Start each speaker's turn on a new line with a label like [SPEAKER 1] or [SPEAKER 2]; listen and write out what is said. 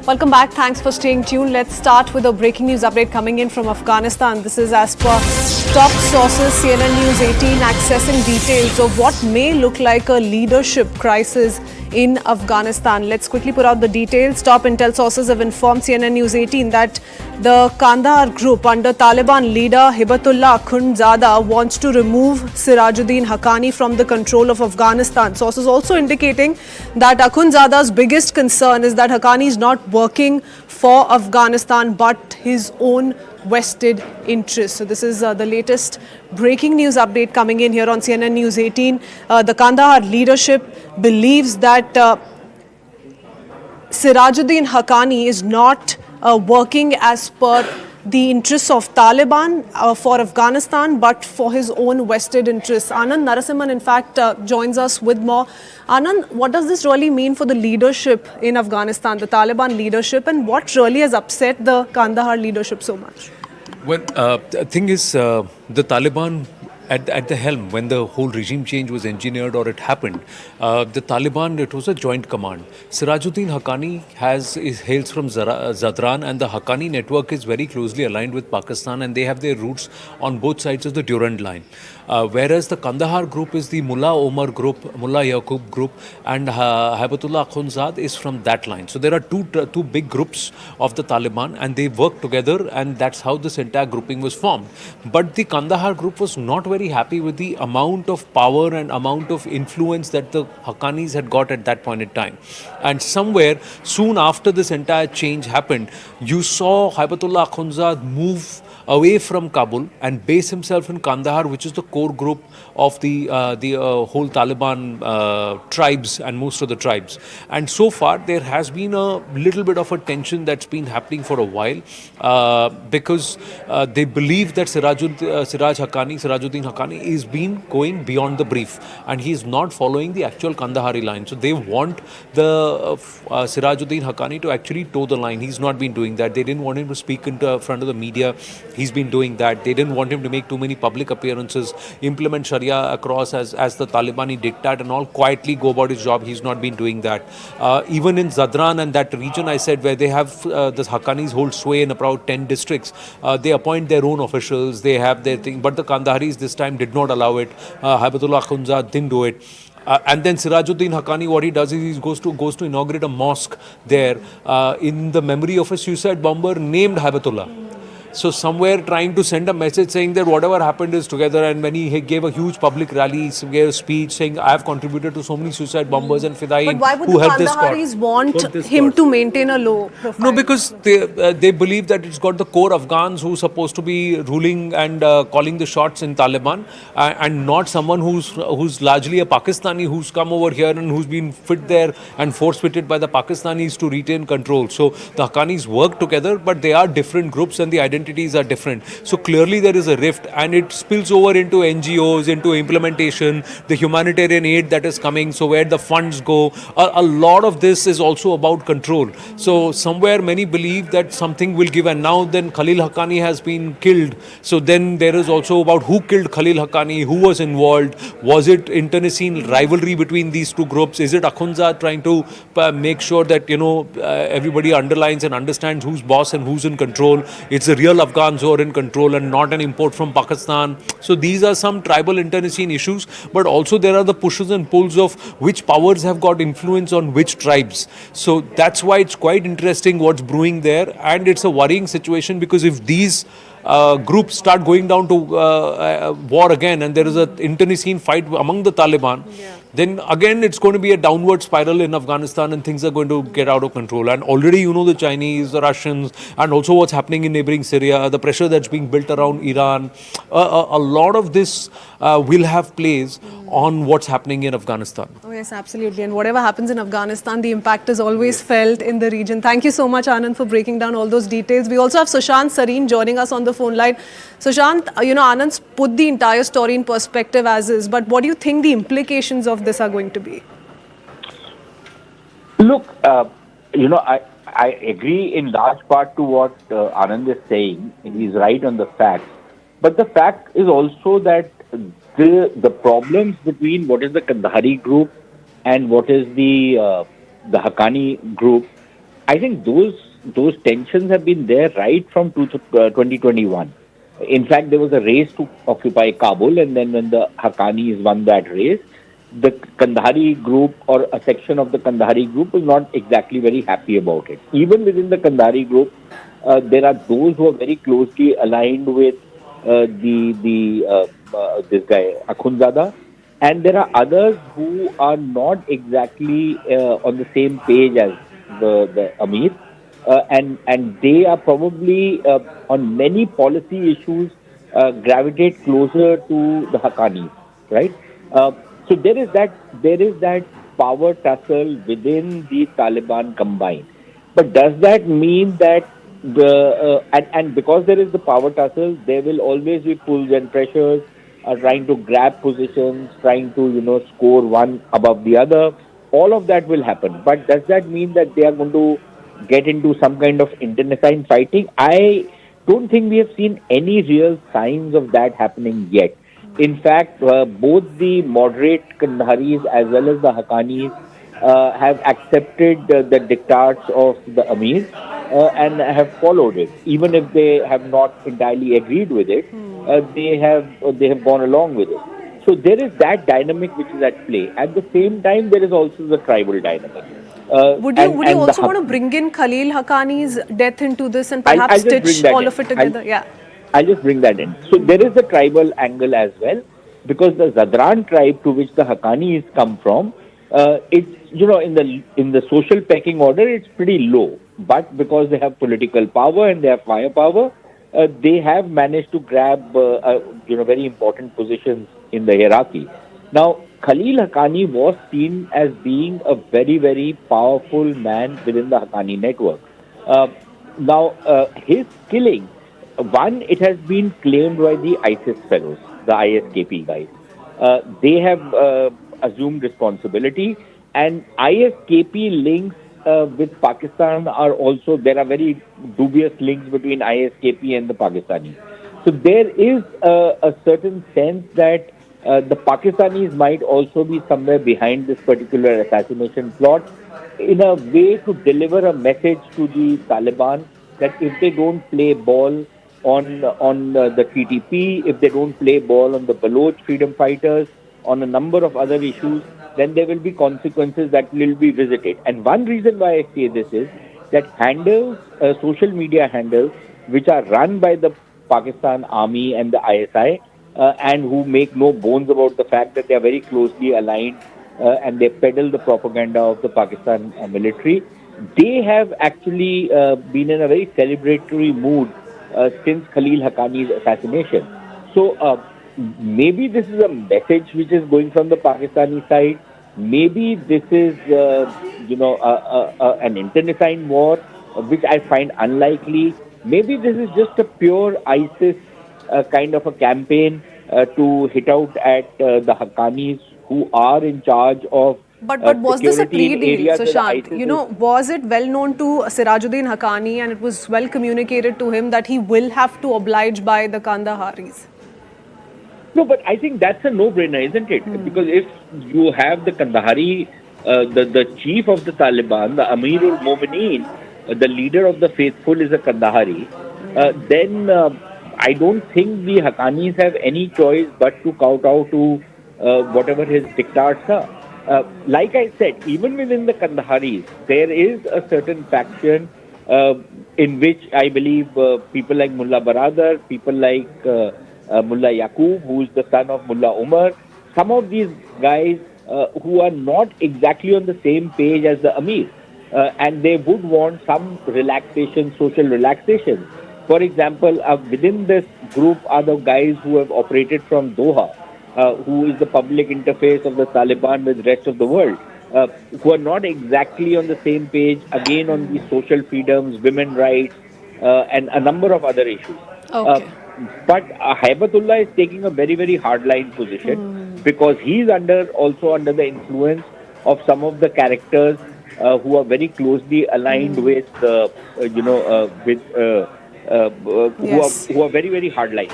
[SPEAKER 1] Welcome back. Thanks for staying tuned. Let's start with a breaking news update coming in from Afghanistan. This is as per top sources, CNN News 18 accessing details of what may look like a leadership crisis in Afghanistan. Let's quickly put out the details. Top intel sources have informed CNN News 18 that the Kandahar group under Taliban leader Hibatullah Akhundzada wants to remove Sirajuddin Haqqani from the control of Afghanistan. Sources also indicating that Akhundzada's biggest concern is that Haqqani is not working for Afghanistan but his own vested interests. So this is the latest breaking news update coming in here on CNN News 18. The Kandahar leadership believes that Sirajuddin Haqqani is not working as per the interests of Taliban for Afghanistan, but for his own vested interests. Anand Narasimhan, in fact, joins us with more. Anand, what does this really mean for the leadership in Afghanistan, the Taliban leadership, and what really has upset the Kandahar leadership so much?
[SPEAKER 2] Well, the thing is, the Taliban at the helm, when the whole regime change was engineered or it happened, the Taliban, it was a joint command. Sirajuddin Haqqani hails from Zadran, and the Haqqani network is very closely aligned with Pakistan, and they have their roots on both sides of the Durand line. Whereas the Kandahar group is the Mullah Omar group, Mullah Yaqub group, and Hibatullah Akhundzada is from that line. So there are two big groups of the Taliban, and they work together, and that's how this entire grouping was formed. But the Kandahar group was not very happy with the amount of power and amount of influence that the Haqqanis had got at that point in time. And somewhere soon after this entire change happened, you saw Hibatullah Akhundzada move away from Kabul and base himself in Kandahar, which is the core group of the whole Taliban tribes and most of the tribes. And so far, there has been a little bit of a tension that's been happening for a while because they believe that Sirajuddin Haqqani is been going beyond the brief, and he is not following the actual Kandahari line. So they want the Sirajuddin Haqqani to actually toe the line. He's not been doing that. They didn't want him to speak in front of the media. He's been doing that. They didn't want him to make too many public appearances, implement Sharia across as the Talibani diktat and all, quietly go about his job. He's not been doing that. Even in Zadran and that region, I said, where they have the Haqqanis hold sway in about 10 districts, they appoint their own officials, they have their thing. But the Kandaharis this time did not allow it. Hibatullah Akhundzada didn't do it. And then Sirajuddin Haqqani, what he does is he goes to inaugurate a mosque there in the memory of a suicide bomber named Hibatullah. So somewhere trying to send a message saying that whatever happened is together, and when he gave a huge public rally, he gave a speech saying, I have contributed to so many suicide bombers and Fidaiin who helped this cause.
[SPEAKER 1] But why would the Kandaharis want him to maintain a low profile?
[SPEAKER 2] No, because they believe that it's got the core Afghans who's supposed to be ruling and calling the shots in Taliban, and not someone who's largely a Pakistani who's come over here and who's been fit there and force-fitted by the Pakistanis to retain control. So the Haqqanis work together, but they are different groups and the identities are different. So clearly there is a rift, and it spills over into NGOs, into implementation, the humanitarian aid that is coming, so where the funds go. A lot of this is also about control. So somewhere many believe that something will give, and now then Khalil Haqqani has been killed. So then there is also about who killed Khalil Haqqani, who was involved, was it internecine rivalry between these two groups, is it Akhundzada trying to make sure that everybody underlines and understands who's boss and who's in control. It's the real Afghans who are in control and not an import from Pakistan. So these are some tribal internecine issues, but also there are the pushes and pulls of which powers have got influence on which tribes. So that's why it's quite interesting what's brewing there, and it's a worrying situation because if these groups start going down to war again and there is an internecine fight among the Taliban, then again it's going to be a downward spiral in Afghanistan and things are going to get out of control. And already the Chinese, the Russians, and also what's happening in neighboring Syria, the pressure that's being built around Iran, a lot of this will have plays on what's happening in Afghanistan.
[SPEAKER 1] Oh yes, absolutely. And whatever happens in Afghanistan, the impact is always felt in the region. Thank you so much, Anand, for breaking down all those details. We also have Sushant Sareen joining us on the phone line. Sushant, Anand's put the entire story in perspective as is, but what do you think the implications of this are going to be?
[SPEAKER 3] Look, I agree in large part to what Anand is saying. He's right on the facts. But the fact is also that the problems between what is the Kandahari group and what is the Haqqani group I think those tensions have been there right from 2021. In fact, there was a race to occupy Kabul, and then when the Haqqanis won that race, the Kandahari group or a section of the Kandahari group was not exactly very happy about it. Even within the Kandahari group, there are those who are very closely aligned with the this guy Akhundzada, and there are others who are not exactly on the same page as the Amir, and they are probably on many policy issues gravitate closer to the Haqqanis, right? So there is that power tussle within the Taliban combined. But does that mean that and because there is the power tussle, there will always be pulls and pressures, trying to grab positions, trying to score one above the other. All of that will happen. But does that mean that they are going to get into some kind of internecine fighting? I don't think we have seen any real signs of that happening yet. In fact, both the moderate Kandaharis as well as the Haqqanis have accepted the diktats of the Amir and have followed it, even if they have not entirely agreed with it. They have gone along with it. So there is that dynamic which is at play. At the same time, there is also the tribal dynamic.
[SPEAKER 1] Would you
[SPEAKER 3] And
[SPEAKER 1] also want to bring in Khalil Haqqani's death into this and
[SPEAKER 3] I'll
[SPEAKER 1] perhaps
[SPEAKER 3] just bring
[SPEAKER 1] stitch
[SPEAKER 3] that
[SPEAKER 1] all
[SPEAKER 3] in.
[SPEAKER 1] of it together? Yeah.
[SPEAKER 3] I'll just bring that in. So there is the tribal angle as well, because the Zadran tribe to which the Haqqanis come from, it's in the social pecking order, it's pretty low. But because they have political power and they have firepower, they have managed to grab very important positions in the hierarchy. Now, Khalil Haqqani was seen as being a very, very powerful man within the Haqqani network. Uh, now, his killing, one, it has been claimed by the ISIS fellows, the ISKP guys. They have assumed responsibility, and ISKP links with Pakistan are also, there are very dubious links between ISKP and the Pakistanis. So there is a certain sense that the Pakistanis might also be somewhere behind this particular assassination plot, in a way to deliver a message to the Taliban that if they don't play ball on the TTP, if they don't play ball on the Baloch freedom fighters, on a number of other issues, then there will be consequences that will be visited. And one reason why I say this is that handles, social media handles, which are run by the Pakistan Army and the ISI, and who make no bones about the fact that they are very closely aligned and they peddle the propaganda of the Pakistan military. They have actually been in a very celebratory mood since Khalil Haqqani's assassination. So maybe this is a message which is going from the Pakistani side. Maybe this is, an internecine war, which I find unlikely. Maybe this is just a pure ISIS kind of a campaign to hit out at the Haqqanis who are in charge of
[SPEAKER 1] But was this a
[SPEAKER 3] security
[SPEAKER 1] plea
[SPEAKER 3] in
[SPEAKER 1] deal,
[SPEAKER 3] areas where the
[SPEAKER 1] Sushant?
[SPEAKER 3] ISIS is.
[SPEAKER 1] Was it well known to Sirajuddin Haqqani and it was well communicated to him that he will have to oblige by the Kandaharis?
[SPEAKER 3] No, but I think that's a no-brainer, isn't it? Because if you have the Kandahari, the chief of the Taliban, the Amirul Momineen, the leader of the faithful is a Kandahari, then I don't think the Haqqanis have any choice but to kowtow to whatever his diktats are. Like I said, even within the Kandaharis, there is a certain faction in which I believe people like Mullah Baradar, people like Mullah Yaqub, who is the son of Mullah Umar, some of these guys who are not exactly on the same page as the Amir, and they would want some relaxation, social relaxation. For example, within this group are the guys who have operated from Doha, who is the public interface of the Taliban with the rest of the world, who are not exactly on the same page, again on the social freedoms, women rights, and a number of other issues. Uh,
[SPEAKER 1] Okay.
[SPEAKER 3] but Hibatullah is taking a very, very hardline position because he's also under the influence of some of the characters who are very closely aligned with, who are
[SPEAKER 1] Yes.
[SPEAKER 3] who are very, very hardline.